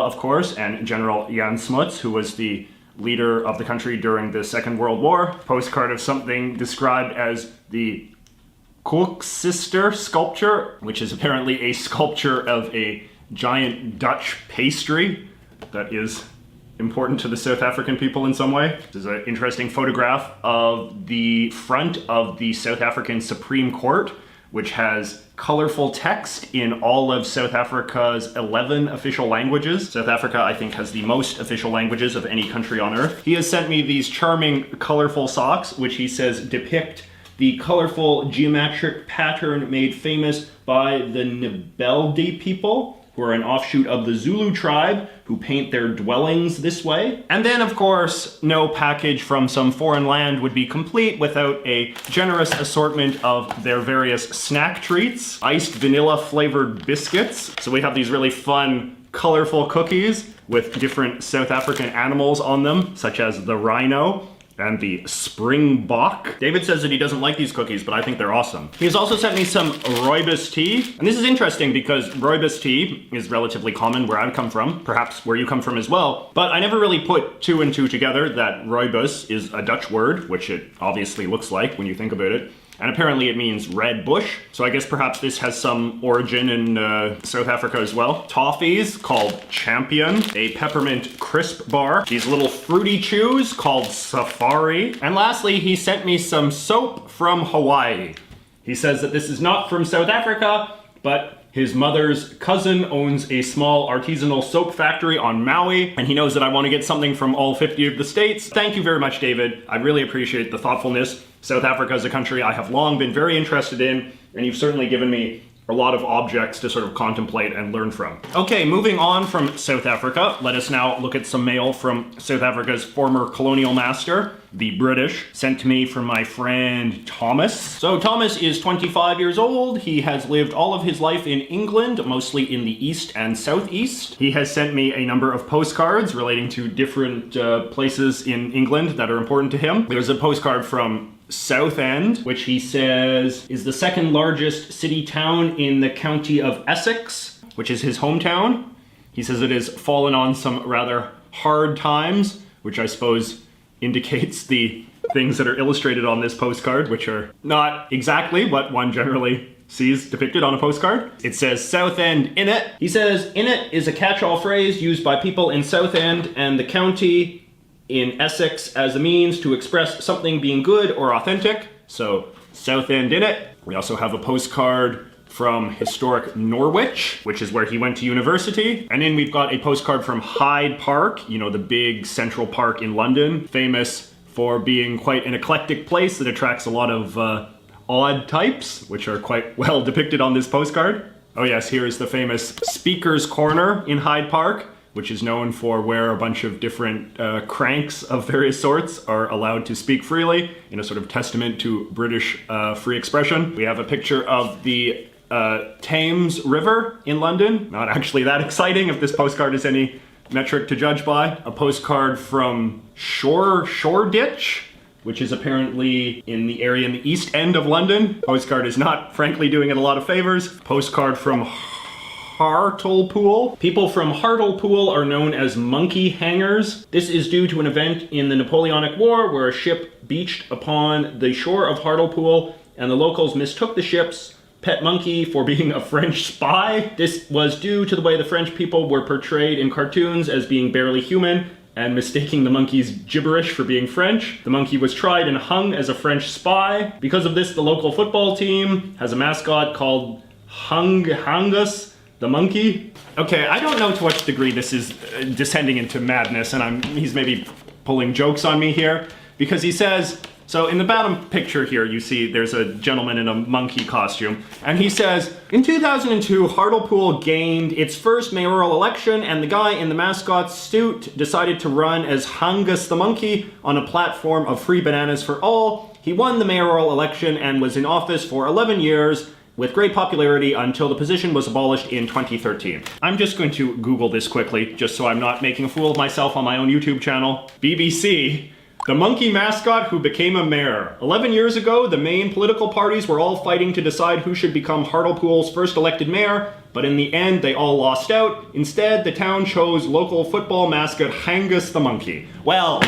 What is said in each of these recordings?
of course, and General Jan Smuts, who was the leader of the country during the Second World War. Postcard of something described as the Koeksister sculpture, which is apparently a sculpture of a giant Dutch pastry that is important to the South African people in some way. This is an interesting photograph of the front of the South African Supreme Court, which has colorful text in all of South Africa's 11 official languages. South Africa, I think, has the most official languages of any country on earth. He has sent me these charming, colorful socks, which he says depict the colorful geometric pattern made famous by the Ndebele people, who are an offshoot of the Zulu tribe, who paint their dwellings this way. And then, of course, no package from some foreign land would be complete without a generous assortment of their various snack treats. Iced vanilla flavored biscuits. So we have these really fun, colorful cookies with different South African animals on them, such as the rhino and the springbok. David says that he doesn't like these cookies, but I think they're awesome. He has also sent me some rooibos tea. And this is interesting because rooibos tea is relatively common where I come from, perhaps where you come from as well. But I never really put two and two together that rooibos is a Dutch word, which it obviously looks like when you think about it. And apparently it means red bush. So I guess perhaps this has some origin in South Africa as well. Toffees called Champion. A peppermint crisp bar. These little fruity chews called Safari. And lastly, he sent me some soap from Hawaii. He says that this is not from South Africa, but his mother's cousin owns a small artisanal soap factory on Maui, and he knows that I want to get something from all 50 of the states. Thank you very much, David. I really appreciate the thoughtfulness. South Africa is a country I have long been very interested in, and you've certainly given me a lot of objects to sort of contemplate and learn from. Okay, moving on from South Africa, let us now look at some mail from South Africa's former colonial master, the British, sent to me from my friend Thomas. So Thomas is 25 years old. He has lived all of his life in England, mostly in the east and southeast. He has sent me a number of postcards relating to different places in England that are important to him. There's a postcard from Southend, which he says is the second largest city town in the county of Essex, which is his hometown. He says it has fallen on some rather hard times, which I suppose indicates the things that are illustrated on this postcard, which are not exactly what one generally sees depicted on a postcard. It says Southend in it. He says in it is a catch-all phrase used by people in Southend and the county in Essex as a means to express something being good or authentic. So Southend in it. We also have a postcard from historic Norwich, which is where he went to university. And then we've got a postcard from Hyde Park, you know, the big central park in London, famous for being quite an eclectic place that attracts a lot of odd types, which are quite well depicted on this postcard. Oh yes, here is the famous Speaker's Corner in Hyde Park, which is known for where a bunch of different cranks of various sorts are allowed to speak freely in a sort of testament to British free expression. We have a picture of the Thames River in London. Not actually that exciting if this postcard is any metric to judge by. A postcard from Shoreditch, which is apparently in the area in the East End of London. Postcard is not, frankly, doing it a lot of favors. Postcard from Hartlepool. People from Hartlepool are known as monkey hangers. This is due to an event in the Napoleonic War where a ship beached upon the shore of Hartlepool and the locals mistook the ship's pet monkey for being a French spy. This was due to the way the French people were portrayed in cartoons as being barely human and mistaking the monkey's gibberish for being French. The monkey was tried and hung as a French spy. Because of this, the local football team has a mascot called Hungus the monkey. Okay, I don't know to what degree this is descending into madness, and he's maybe pulling jokes on me here, because he says, so in the bottom picture here, you see there's a gentleman in a monkey costume, and he says, in 2002, Hartlepool gained its first mayoral election, and the guy in the mascot's suit decided to run as Hungus the monkey on a platform of free bananas for all. He won the mayoral election and was in office for 11 years, with great popularity until the position was abolished in 2013. I'm just going to Google this quickly, just so I'm not making a fool of myself on my own YouTube channel. BBC, the monkey mascot who became a mayor. 11 years ago, the main political parties were all fighting to decide who should become Hartlepool's first elected mayor. but in the end they all lost out. Instead, the town chose local football mascot Hangus the monkey. Well,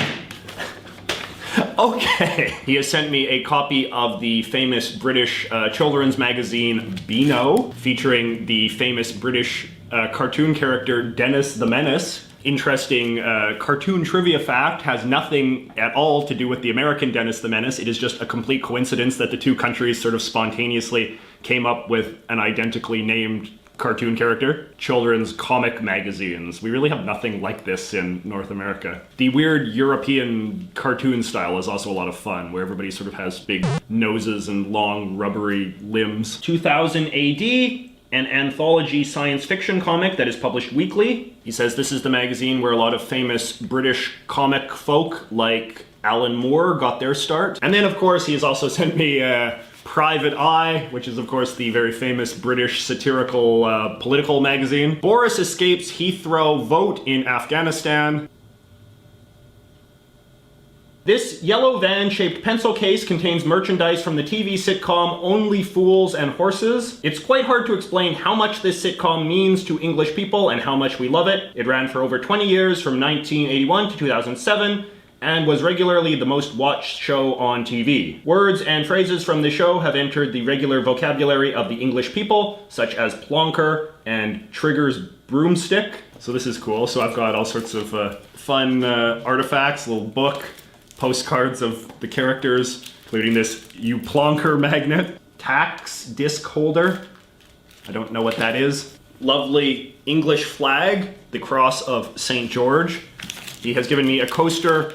okay. He has sent me a copy of the famous British children's magazine Beano, featuring the famous British cartoon character Dennis the Menace. Interesting cartoon trivia fact, has nothing at all to do with the American Dennis the Menace. It is just a complete coincidence that the two countries sort of spontaneously came up with an identically named cartoon character. Children's comic magazines. We really have nothing like this in North America. The weird European cartoon style is also a lot of fun, where everybody sort of has big noses and long rubbery limbs. 2000 AD, an anthology science fiction comic that is published weekly. He says this is the magazine where a lot of famous British comic folk like Alan Moore got their start. And then of course he has also sent me Private Eye, which is of course the very famous British satirical political magazine. Boris escapes Heathrow vote in Afghanistan. This yellow van-shaped pencil case contains merchandise from the TV sitcom Only Fools and Horses. It's quite hard to explain how much this sitcom means to English people and how much we love it. It ran for over 20 years from 1981 to 2007 and was regularly the most watched show on TV. Words and phrases from the show have entered the regular vocabulary of the English people, such as plonker and Trigger's broomstick. So this is cool. So I've got all sorts of fun artifacts, a little book, postcards of the characters, including this You Plonker magnet, tax disc holder, I don't know what that is, lovely English flag, the Cross of St. George. He has given me a coaster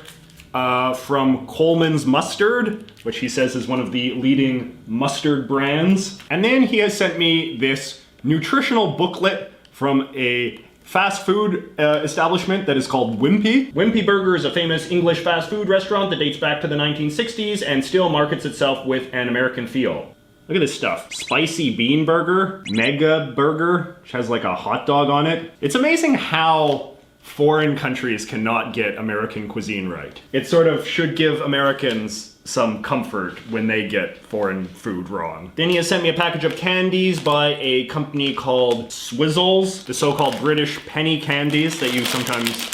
from Coleman's Mustard, which he says is one of the leading mustard brands. And then he has sent me this nutritional booklet from a fast food establishment that is called Wimpy. Wimpy Burger is a famous English fast food restaurant that dates back to the 1960s and still markets itself with an American feel. Look at this stuff. Spicy bean burger, mega burger, which has like a hot dog on it. It's amazing how foreign countries cannot get American cuisine right. It sort of should give Americans some comfort when they get foreign food wrong. Then he has sent me a package of candies by a company called Swizzles, the so-called British penny candies that you sometimes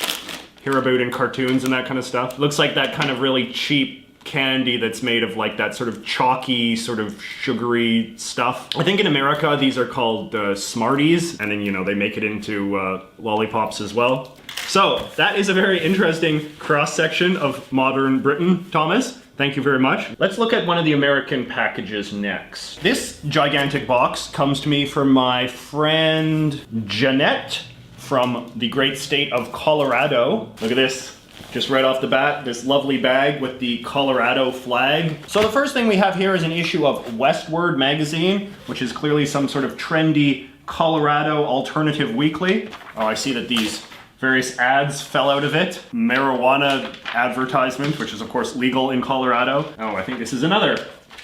hear about in cartoons and that kind of stuff. Looks like that kind of really cheap candy that's made of like that sort of chalky, sort of sugary stuff. I think in America these are called Smarties, and then, you know, they make it into lollipops as well. So that is a very interesting cross-section of modern Britain, Thomas. Thank you very much. Let's look at one of the American packages next. This gigantic box comes to me from my friend Jeanette from the great state of Colorado. Look at this. Just right off the bat, this lovely bag with the Colorado flag. So the first thing we have here is an issue of Westward magazine, which is clearly some sort of trendy Colorado alternative weekly. Oh, I see that these various ads fell out of it. Marijuana advertisement, which is of course legal in Colorado. Oh, I think this is another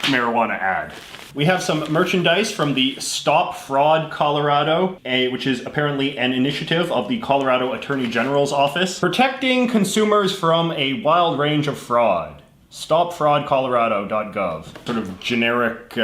marijuana ad. We have some merchandise from the Stop Fraud Colorado, which is apparently an initiative of the Colorado Attorney General's office, protecting consumers from a wild range of fraud. StopFraudColorado.gov. Sort of generic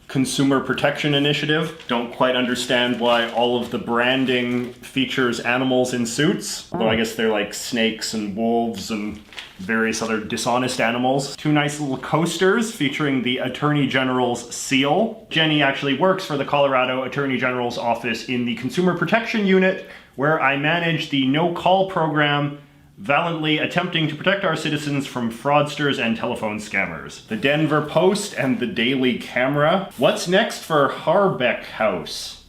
consumer protection initiative. Don't quite understand why all of the branding features animals in suits, although I guess they're like snakes and wolves and various other dishonest animals. Two nice little coasters featuring the Attorney General's seal. Jenny actually works for the Colorado Attorney General's office in the Consumer Protection Unit, where I manage the no-call program, valiantly attempting to protect our citizens from fraudsters and telephone scammers. The Denver Post and the Daily Camera. What's next for Harbeck House?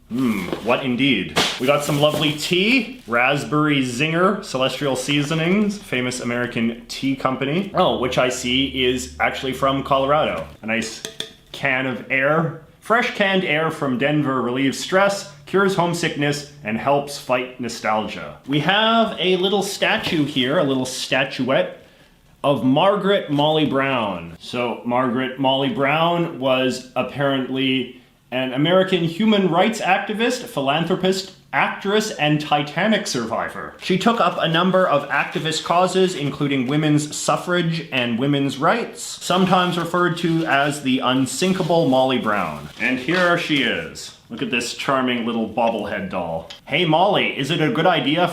What indeed? We got some lovely tea. Raspberry Zinger, Celestial Seasonings, famous American tea company. Oh, which I see is actually from Colorado. A nice can of air. Fresh canned air from Denver relieves stress, cures homesickness, and helps fight nostalgia. We have a little statue here, a little statuette of Margaret Molly Brown. So Margaret Molly Brown was apparently an American human rights activist, philanthropist, actress and Titanic survivor. She took up a number of activist causes, including women's suffrage and women's rights, sometimes referred to as the unsinkable Molly Brown. And here she is. Look at this charming little bobblehead doll. Hey Molly, is it a good idea